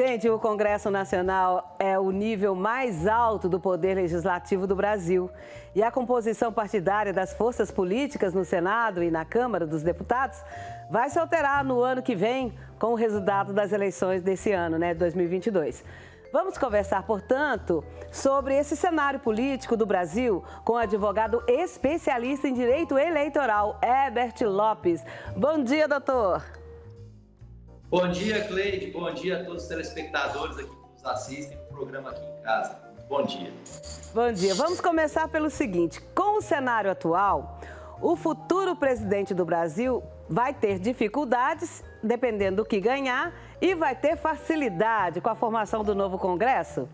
Gente, o Congresso Nacional é o nível mais alto do poder legislativo do Brasil. E a composição partidária das forças políticas no Senado e na Câmara dos Deputados vai se alterar no ano que vem com o resultado das eleições desse ano, 2022. Vamos conversar, portanto, sobre esse cenário político do Brasil com o advogado especialista em direito eleitoral, Herbert Lopes. Bom dia, doutor. Bom dia, Cleide. Bom dia a todos os telespectadores aqui que nos assistem no programa Aqui em Casa. Bom dia. Bom dia. Vamos começar pelo seguinte. Com o cenário atual, o futuro presidente do Brasil vai ter dificuldades, dependendo do que ganhar, e vai ter facilidade com a formação do novo Congresso?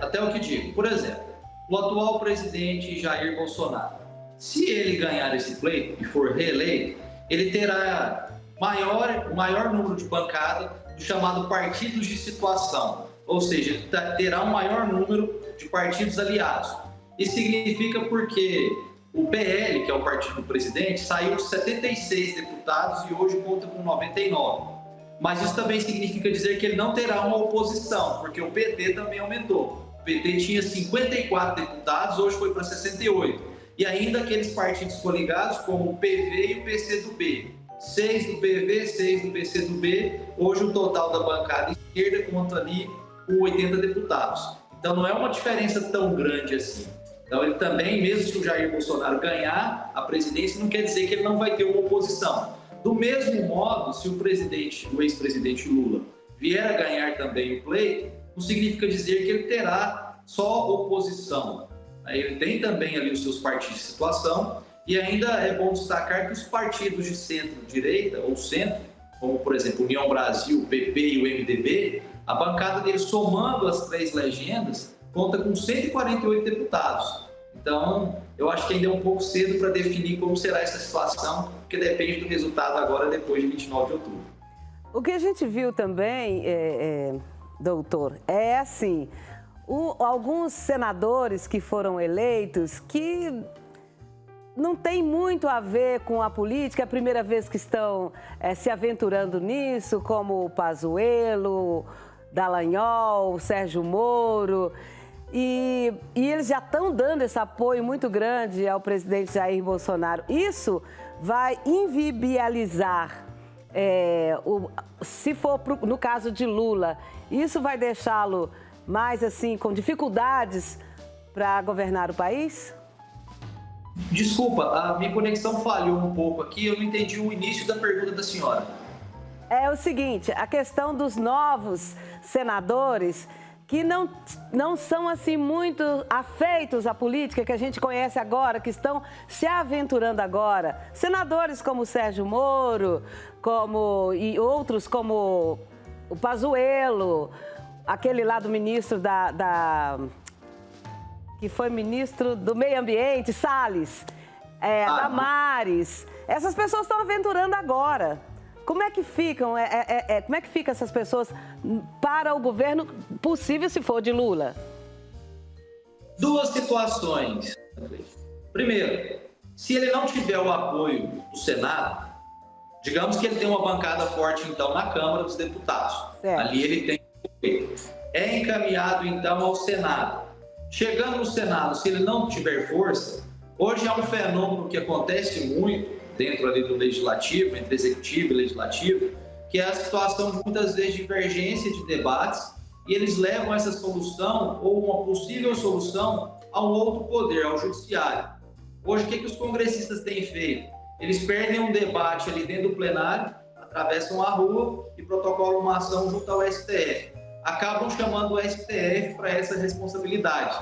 Até o que digo. Por exemplo, o atual presidente Jair Bolsonaro, se ele ganhar esse pleito e for reeleito, ele terá o maior número de bancada do chamado partidos de situação, ou seja, ele terá um maior número de partidos aliados. Isso significa porque o PL, que é o partido do presidente, saiu de 76 deputados e hoje conta com 99. Mas isso também significa dizer que ele não terá uma oposição, porque o PT também aumentou. O PT tinha 54 deputados, hoje foi para 68. E ainda aqueles partidos coligados como o PV e o PCdoB. 6 do PV, 6 do PCdoB, hoje o total da bancada esquerda conta ali com 80 deputados. Então não é uma diferença tão grande assim. Então ele também, mesmo se o Jair Bolsonaro ganhar a presidência, não quer dizer que ele não vai ter uma oposição. Do mesmo modo, se o ex-presidente Lula vier a ganhar também o pleito, não significa dizer que ele terá só oposição. Ele tem também ali os seus partidos de situação. E ainda é bom destacar que os partidos de centro-direita, ou centro, como por exemplo União Brasil, o PP e o MDB, a bancada deles, somando as 3 legendas, conta com 148 deputados. Então, eu acho que ainda é um pouco cedo para definir como será essa situação, porque depende do resultado agora, depois de 29 de outubro. O que a gente viu também, doutor, é assim, alguns senadores que foram eleitos que não tem muito a ver com a política, é a primeira vez que estão se aventurando nisso, como o Pazuello, Dallagnol, Sérgio Moro, e eles já estão dando esse apoio muito grande ao presidente Jair Bolsonaro. Isso vai inviabilizar, se for no caso de Lula, isso vai deixá-lo mais assim, com dificuldades para governar o país? Desculpa, a minha conexão falhou um pouco aqui, eu não entendi o início da pergunta da senhora. É o seguinte, a questão dos novos senadores que não são assim muito afeitos à política que a gente conhece agora, que estão se aventurando agora. Senadores como Sérgio Moro, e outros como o Pazuello, aquele lá do ministro que foi ministro do Meio Ambiente, Salles, Damares. Essas pessoas estão aventurando agora. Como é que ficam? Como é que ficam essas pessoas para o governo possível se for de Lula? 2 situações. Primeiro, se ele não tiver o apoio do Senado, digamos que ele tem uma bancada forte, então, na Câmara dos Deputados. Certo. Ali ele tem apoio. É encaminhado, então, ao Senado. Chegando no Senado, se ele não tiver força, hoje é um fenômeno que acontece muito dentro ali do Legislativo, entre Executivo e Legislativo, que é a situação de muitas vezes divergência de debates e eles levam essa solução ou uma possível solução a um outro poder, ao Judiciário. Hoje, o que os congressistas têm feito? Eles perdem um debate ali dentro do plenário, atravessam a rua e protocolam uma ação junto ao STF. Acabam chamando o STF para essa responsabilidade.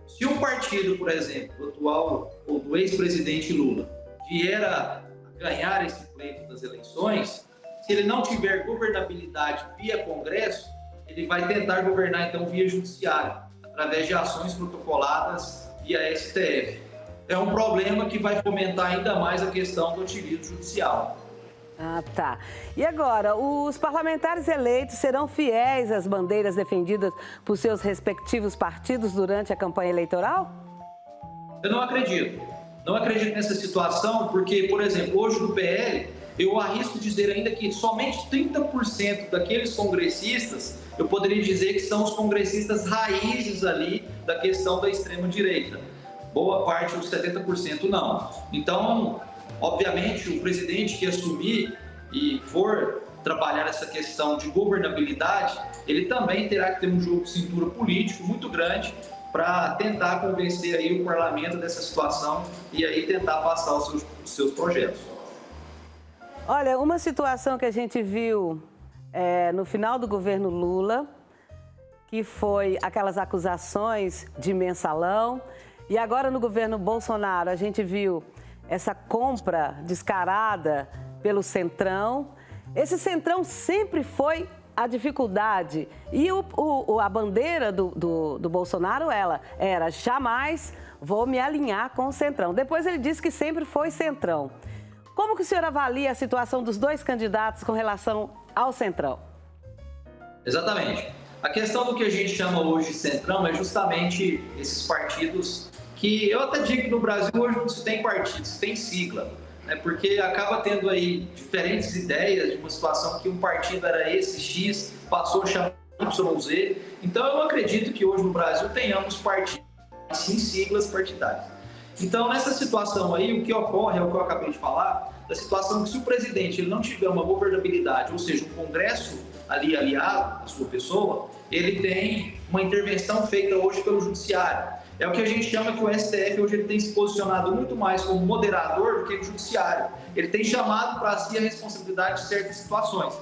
Se um partido, por exemplo, do atual ou do ex-presidente Lula, vier a ganhar esse pleito das eleições, se ele não tiver governabilidade via Congresso, ele vai tentar governar então via Judiciário, através de ações protocoladas via STF. É um problema que vai fomentar ainda mais a questão do ativismo judicial. Ah, tá. E agora, os parlamentares eleitos serão fiéis às bandeiras defendidas por seus respectivos partidos durante a campanha eleitoral? Eu não acredito. Não acredito nessa situação porque, por exemplo, hoje no PL eu arrisco dizer ainda que somente 30% daqueles congressistas, eu poderia dizer que são os congressistas raízes ali da questão da extrema-direita. Boa parte, os 70%, não. Então, obviamente, o presidente que assumir e for trabalhar essa questão de governabilidade, ele também terá que ter um jogo de cintura político muito grande para tentar convencer aí o parlamento dessa situação e aí tentar passar os seus projetos. Olha, uma situação que a gente viu no final do governo Lula, que foi aquelas acusações de mensalão, e agora no governo Bolsonaro a gente viu essa compra descarada pelo Centrão. Esse Centrão sempre foi a dificuldade. E a bandeira do Bolsonaro era jamais vou me alinhar com o Centrão. Depois ele disse que sempre foi Centrão. Como que o senhor avalia a situação dos dois candidatos com relação ao Centrão? Exatamente. A questão do que a gente chama hoje de Centrão é justamente esses partidos que eu até digo que no Brasil hoje não se tem partido, se tem sigla. Porque acaba tendo aí diferentes ideias de uma situação que um partido era esse, X, passou a chamar YZ. Então, eu acredito que hoje no Brasil tenhamos partidos, sim, siglas partidárias. Então, nessa situação aí, o que ocorre é o que eu acabei de falar, da situação que se o presidente ele não tiver uma governabilidade, ou seja, um Congresso ali aliado à sua pessoa, ele tem uma intervenção feita hoje pelo Judiciário. É o que a gente chama que o STF hoje ele tem se posicionado muito mais como moderador do que o judiciário. Ele tem chamado para si a responsabilidade de certas situações.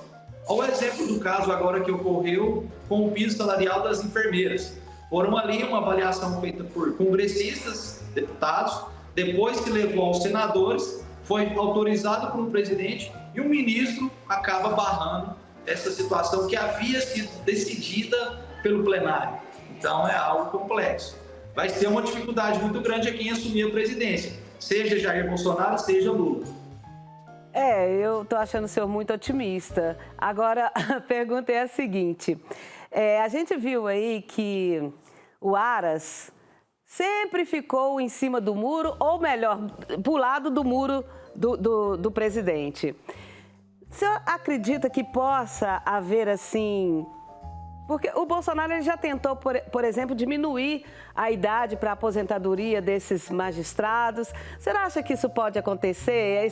Olha o exemplo do caso agora que ocorreu com o piso salarial das enfermeiras. Foram ali uma avaliação feita por congressistas, deputados, depois se levou aos senadores, foi autorizado por um presidente e o ministro acaba barrando essa situação que havia sido decidida pelo plenário. Então é algo complexo. Vai ser uma dificuldade muito grande a quem assumir a presidência, seja Jair Bolsonaro, seja Lula. Eu tô achando o senhor muito otimista. Agora, a pergunta é a seguinte, a gente viu aí que o Aras sempre ficou em cima do muro, ou melhor, pro lado do muro do presidente. O senhor acredita que possa haver, assim... Porque o Bolsonaro ele já tentou, por exemplo, diminuir a idade para a aposentadoria desses magistrados. Você acha que isso pode acontecer?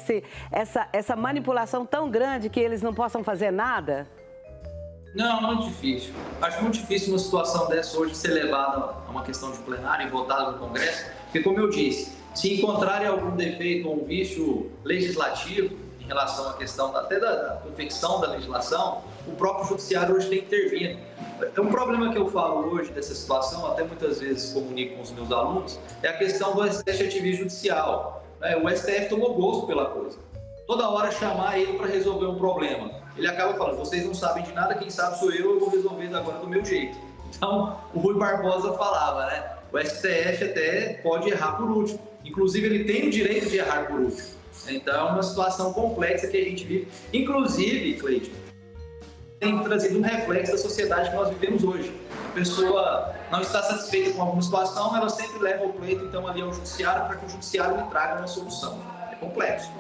Essa manipulação tão grande que eles não possam fazer nada? Não, muito difícil. Acho muito difícil uma situação dessa hoje ser levada a uma questão de plenário e votada no Congresso, porque, como eu disse, se encontrarem algum defeito ou um vício legislativo em relação à questão até da confecção da legislação, o próprio judiciário hoje tem que intervir. É um problema que eu falo hoje dessa situação, até muitas vezes comunico com os meus alunos, é a questão do STF ativismo judicial. O STF tomou gosto pela coisa. Toda hora chamar ele para resolver um problema. Ele acaba falando, vocês não sabem de nada, quem sabe sou eu vou resolver agora do meu jeito. Então, o Rui Barbosa falava, o STF até pode errar por último. Inclusive, ele tem o direito de errar por último. Então, é uma situação complexa que a gente vive. Inclusive, Cleiton, tem trazido um reflexo da sociedade que nós vivemos hoje. A pessoa não está satisfeita com alguma situação, ela sempre leva o pleito, então, ali ao judiciário, para que o judiciário lhe traga uma solução. É complexo.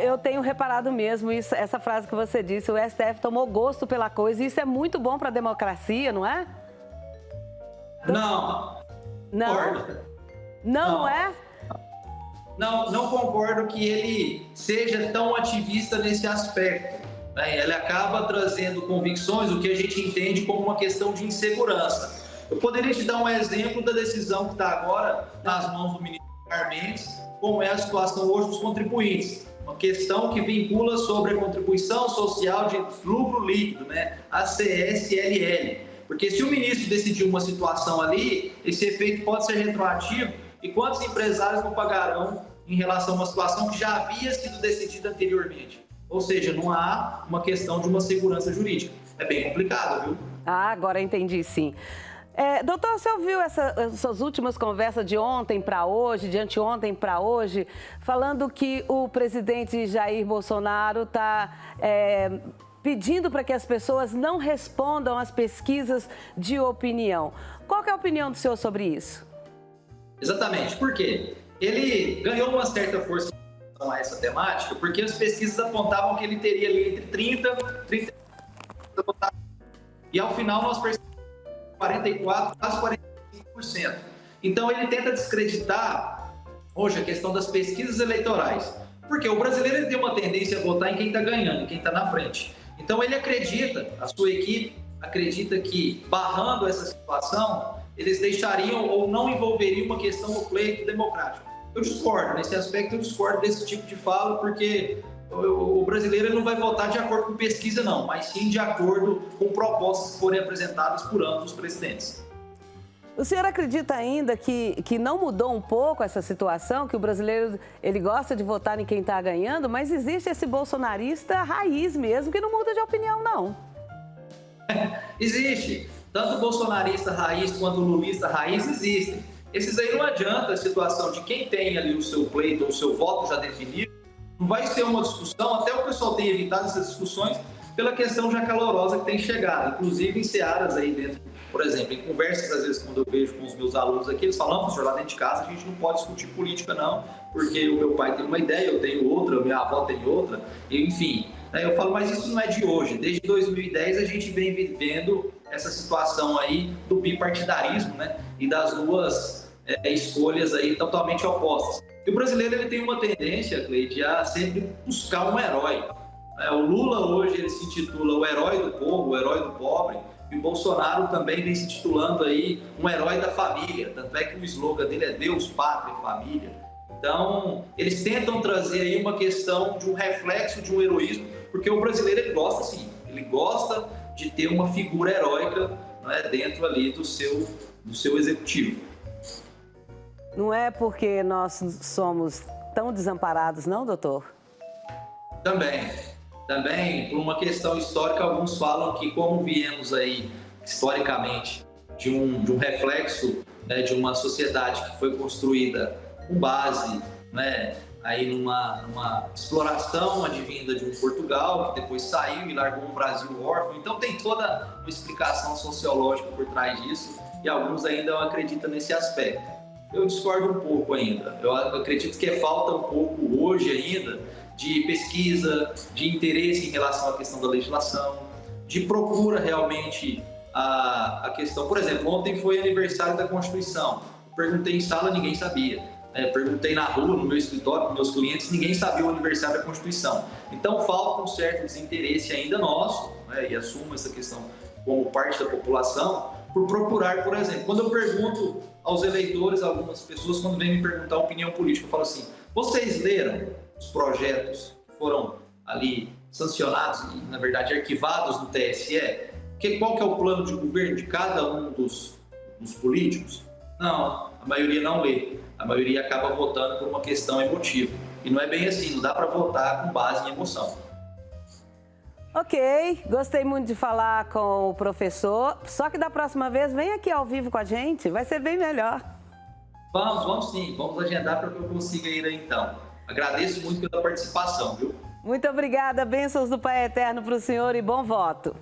Eu tenho reparado mesmo isso, essa frase que você disse, o STF tomou gosto pela coisa, e isso é muito bom para a democracia, não é? Não. Não? Não é? Não concordo que ele seja tão ativista nesse aspecto. Ele acaba trazendo convicções, o que a gente entende como uma questão de insegurança. Eu poderia te dar um exemplo da decisão que está agora nas mãos do ministro Mendes, como é a situação hoje dos contribuintes. Uma questão que vincula sobre a contribuição social de lucro líquido, a CSLL. Porque se o ministro decidir uma situação ali, esse efeito pode ser retroativo e quantos empresários não pagarão em relação a uma situação que já havia sido decidida anteriormente? Ou seja, não há uma questão de uma segurança jurídica. É bem complicado, viu? Agora entendi, sim. Doutor, você ouviu essas últimas conversas de ontem para hoje, de anteontem para hoje, falando que o presidente Jair Bolsonaro está pedindo para que as pessoas não respondam às pesquisas de opinião. Qual que é a opinião do senhor sobre isso? Exatamente. Por quê? Ele ganhou uma certa força relação a essa temática, porque as pesquisas apontavam que ele teria ali entre 30 e ao final nós percebemos 44, quase 45%. Então ele tenta descreditar hoje a questão das pesquisas eleitorais, porque o brasileiro ele tem uma tendência a votar em quem está ganhando, em quem está na frente. Então ele acredita, a sua equipe acredita que barrando essa situação, eles deixariam ou não envolveriam uma questão no pleito democrático. Eu discordo, nesse aspecto eu discordo desse tipo de fala, porque o brasileiro não vai votar de acordo com pesquisa não, mas sim de acordo com propostas que forem apresentadas por ambos os presidentes. O senhor acredita ainda que não mudou um pouco essa situação, que o brasileiro ele gosta de votar em quem está ganhando, mas existe esse bolsonarista raiz mesmo que não muda de opinião não? Existe. Tanto o bolsonarista raiz quanto o lulista raiz existem. Esses aí não adianta a situação de quem tem ali o seu pleito ou o seu voto já definido. Não vai ser uma discussão, até o pessoal tem evitado essas discussões pela questão já calorosa que tem chegado, inclusive em searas aí dentro, por exemplo, em conversas às vezes quando eu vejo com os meus alunos aqui, eles falam, professor, lá dentro de casa a gente não pode discutir política não, porque o meu pai tem uma ideia, eu tenho outra, minha avó tem outra, e, enfim. Eu falo, mas isso não é de hoje. Desde 2010 a gente vem vivendo essa situação aí do bipartidarismo, né? E das duas escolhas aí totalmente opostas. E o brasileiro ele tem uma tendência, Cleide, a sempre buscar um herói. O Lula hoje ele se intitula o herói do povo, o herói do pobre, e o Bolsonaro também vem se titulando aí um herói da família. Tanto é que o slogan dele é Deus, Pátria e Família. Então, eles tentam trazer aí uma questão de um reflexo de um heroísmo, porque o brasileiro ele gosta sim, ele gosta de ter uma figura heróica, né, dentro ali do seu executivo. Não é porque nós somos tão desamparados, não, doutor? Também, por uma questão histórica, alguns falam que como viemos aí, historicamente, de um reflexo, né, de uma sociedade que foi construída com base, né, aí numa exploração advinda de um Portugal, que depois saiu e largou um Brasil órfão. Então tem toda uma explicação sociológica por trás disso e alguns ainda acreditam nesse aspecto. Eu discordo um pouco ainda. Eu acredito que falta um pouco hoje ainda de pesquisa, de interesse em relação à questão da legislação, de procura realmente a questão. Por exemplo, ontem foi aniversário da Constituição. Perguntei em sala, ninguém sabia. Perguntei na rua, no meu escritório, para meus clientes, ninguém sabia o aniversário da Constituição. Então falta um certo desinteresse ainda nosso, né, e assumo essa questão como parte da população, por procurar, por exemplo, quando eu pergunto aos eleitores, algumas pessoas, quando vêm me perguntar a opinião política, eu falo assim, vocês leram os projetos que foram ali sancionados e, na verdade, arquivados no TSE? Qual que é o plano de governo de cada um dos políticos? Não, a maioria não lê. A maioria acaba votando por uma questão emotiva. E não é bem assim, não dá para votar com base em emoção. Ok, gostei muito de falar com o professor. Só que da próxima vez, vem aqui ao vivo com a gente, vai ser bem melhor. Vamos sim, vamos agendar para que eu consiga ir aí então. Agradeço muito pela participação, viu? Muito obrigada, bênçãos do Pai Eterno para o senhor e bom voto.